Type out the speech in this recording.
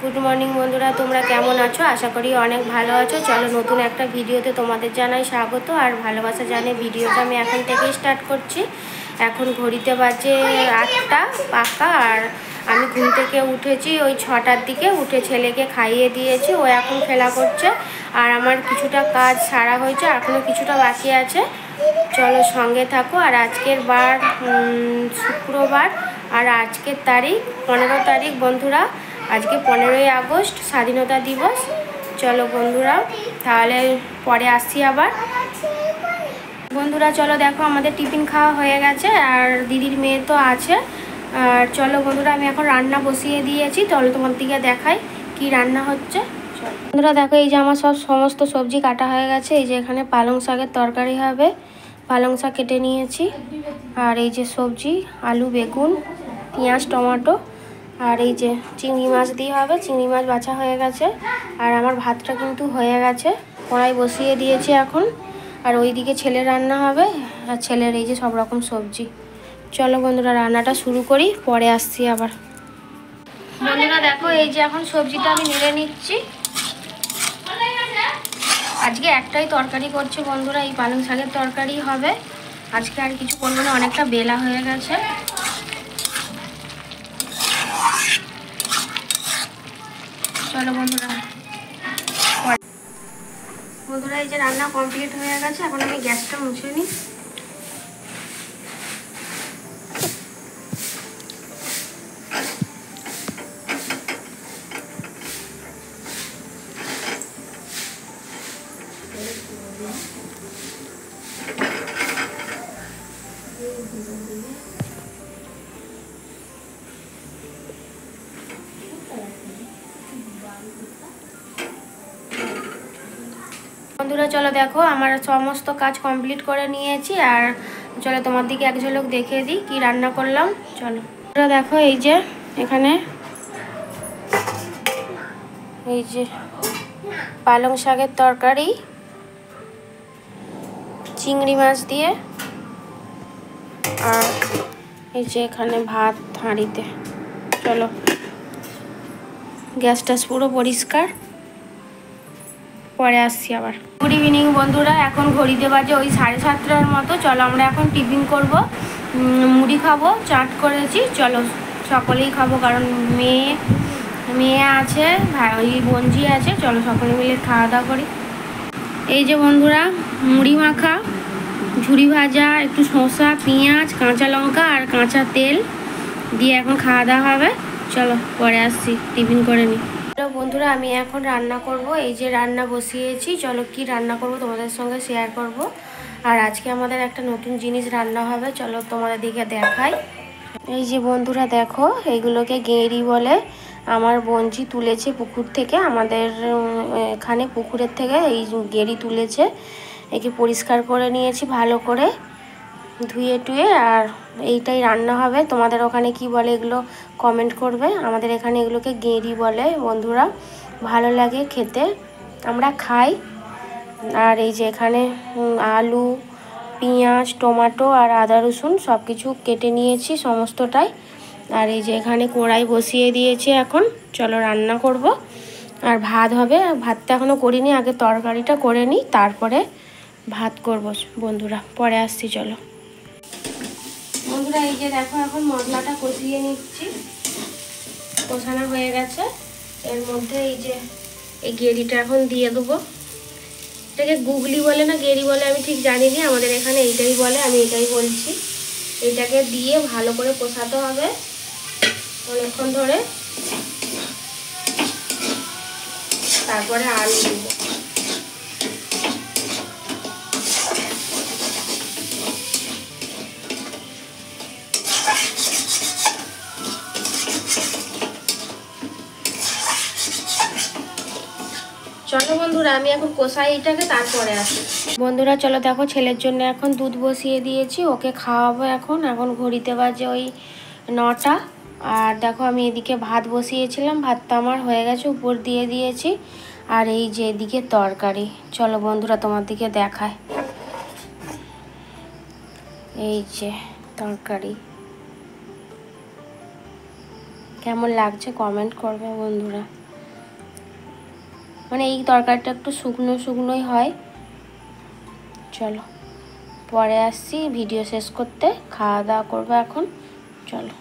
Good morning বন্ধুরা, তোমরা কেমন আছো? আশা করি অনেক ভালো আছো। চলো নতুন একটা ভিডিওতে তোমাদের জানাই স্বাগত আর ভালোবাসা জানিয়ে ভিডিওটা আমি এখন থেকেই স্টার্ট করছি। এখন ঘড়িতে বাজে 8টা পাকা আর আমি ঘুম থেকে উঠেছি ওই 6টার দিকে। উঠে ছেলেকে খাইয়ে দিয়েছি, ও এখন খেলা করছে। আর আমার কিছুটা কাজ সারা হয়েছে, এখনও কিছুটা বাকি আছে। চলো সঙ্গে থাকো। আর আজকের বার শুক্রবার আর আজকের তারিখ 15 তারিখ বন্ধুরা। আজকে 15ই আগস্ট, স্বাধীনতা দিবস। চলো বন্ধুরা তাহলে পরে আসছি আবার। বন্ধুরা চলো দেখো আমাদের টিফিন খাওয়া হয়ে গেছে আর দিদির মেয়ে তো আছে। আর চলো বন্ধুরা আমি এখন রান্না বসিয়ে দিয়েছি। চলো তোমার দিকে দেখাই কি রান্না হচ্ছে। চলো বন্ধুরা দেখো, এই যে আমার সমস্ত সবজি কাটা হয়ে গেছে। এই যে এখানে পালং শাকের তরকারি হবে, পালং শাক কেটে নিয়েছি। আর এই যে সবজি আলু, বেগুন, পেঁয়াজ, টমেটো। আর এই যে চিংড়ি মাছ দিয়ে হবে, চিংড়ি মাছ বাছা হয়ে গেছে। আর আমার ভাতটা কিন্তু হয়ে গেছে, কড়াই বসিয়ে দিয়েছি এখন। আর ওইদিকে ছেলের রান্না হবে আর ছেলের এই যে সব রকম সবজি। চলো বন্ধুরা রান্নাটা শুরু করি, পরে আসছি আবার। বন্ধুরা দেখো এই যে এখন সবজিটা আমি নেড়ে নিচ্ছি। আজকে একটাই তরকারি করছে বন্ধুরা, এই পালং শাকের তরকারি হবে আজকে, আর কিছু করবো না, অনেকটা বেলা হয়ে গেছে। চলো বন্ধুরা এই যে রান্না কমপ্লিট হয়ে গেছে। এখন আমি গ্যাসটা মুছে নিই। বন্ধুরা চলো দেখো আমার সমস্ত কাজ কমপ্লিট করে নিয়েছি। আর চলো তোমার দিকে এক ঝলক দেখিয়ে দিই কি রান্না করলাম। চলো বন্ধুরা দেখো এই যে এখানে এই যে পালং শাকের তরকারি চিংড়ি মাছ দিয়ে, আর এই যে এখানে ভাত হাঁড়িতে। চলো গ্যাসটা পুরো পরিষ্কার, পরে আসছি আবার। গুড ইভিনিং বন্ধুরা, এখন ঘড়িতে বাজে ওই 7:30টার মতো। চলো আমরা এখন টিফিন করব, মুড়ি খাবো, চাট করেছি। চলো সকলেই খাবো, কারণ মেয়ে আছে, ওই বোনজি আছে। চলো সকলে মিলে খাওয়া দাওয়া করি। এই যে বন্ধুরা মুড়ি মাখা, ঝুরি ভাজা, একটু শসা, পেঁয়াজ, কাঁচা লঙ্কা আর কাঁচা তেল দিয়ে এখন খাওয়া দাওয়া হবে। চলো পরে আসছি, টিফিন করে নিই। বন্ধুরা আমি এখন রান্না করব, এই যে রান্না বসিয়েছি। চলো কি রান্না করব তোমাদের সঙ্গে শেয়ার করব। আর আজকে আমাদের একটা নতুন জিনিস রান্না হবে, চলো তোমাদের দিকে দেখাই। এই যে বন্ধুরা দেখো এইগুলোকে গেঁড়ি বলে। আমার বোনজি তুলেছে পুকুর থেকে, আমাদের এখানে পুকুরের থেকে এই গেঁড়ি তুলেছে। একে পরিষ্কার করে নিয়েছি ভালো করে ধুয়ে টুয়ে। আর এইটাই রান্না হবে। তোমাদের ওখানে কি বলে এগুলো কমেন্ট করবে। আমাদের এখানে এগুলোকে গেঁড়ি বলে বন্ধুরা, ভালো লাগে খেতে, আমরা খাই। আর এই যে এখানে আলু, পেঁয়াজ, টমেটো আর আদা রসুন সব কিছু কেটে নিয়েছি সমস্তটাই। আর এই যে এখানে কড়াই বসিয়ে দিয়েছি এখন। চলো রান্না করব। আর ভাত হবে, ভাতটা এখনও করিনি, আগে তরকারিটা করে নিই তারপরে ভাত করব বন্ধুরা, পরে আসছি। চলো বন্ধুরা এই যে দেখো এখন মশলাটা কষিয়ে নিচ্ছি, কষানো হয়ে গেছে। এর মধ্যে এই যে এই গেঁড়িটা এখন দিয়ে দেবো। এটাকে গুগলি বলে না গেঁড়ি বলে আমি ঠিক জানি না, আমাদের এখানে এইটাই বলে, আমি এটাই বলছি। এটাকে দিয়ে ভালো করে কষাতে হবে অনেকক্ষণ ধরে, তারপরে আলু দেবো। চলো বন্ধুরা আমি এখন কষাই এটাকে, তারপরে আসি। বন্ধুরা চলো দেখো ছেলের জন্য এখন দুধ বসিয়ে দিয়েছি, ওকে খাওয়াবো এখন। এখন ঘড়িতে বাজে ওই 9টা। আর দেখো আমি এদিকে ভাত বসিয়েছিলাম, ভাতটা আমার হয়ে গেছে, উপর দিয়ে দিয়েছি। আর এই যে এদিকে তরকারি, চলো বন্ধুরা তোমার দিকে দেখায়। এই যে তরকারি, কেমন লাগছে কমেন্ট করবে বন্ধুরা। মানে এই তরকারিটা একটু শুকনো শুকনোই হয়। চলো পরে আসছি ভিডিও শেষ করতে, খাওয়া দাওয়া করবো এখন, চলো।